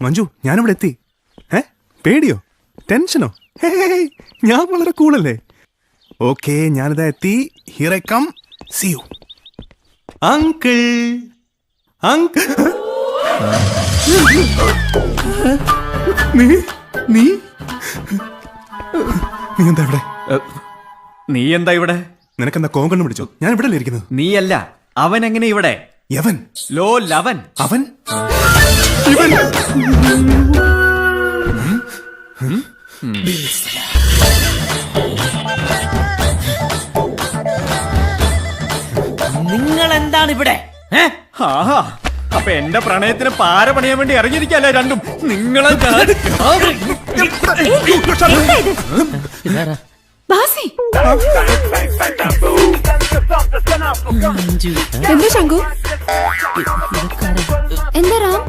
മഞ്ജു ഞാനിവിടെ എത്തി. പേടിയോ ടെൻഷനോ? ഞാൻ വളരെ കൂളല്ലേ. ഓക്കെ ഞാനിതാ എത്തി. Here I come. See you uncle. Uncle നീ നീ നീ എന്താ ഇവിടെ? നീ എന്താ ഇവിടെ? നിനക്കെന്താ കോങ്കണ്ണം പിടിച്ചോ? ഞാൻ ഇവിടെ ഇരിക്കുന്നത്. നീയല്ല, അവൻ എങ്ങനെ ഇവിടെ? യവൻ. ലോ ലവൻ. അവൻ ഇവൻ. നിങ്ങൾ എന്താണ് ഇവിടെ? ആഹാ, അപ്പൊ എന്റെ പ്രണയത്തിന് പാര പണിയാൻ വേണ്ടി ഇറങ്ങിയിരിക്കല്ലേ രണ്ടും. നിങ്ങളെ എന്താ ശങ്കു? എന്താ റാം?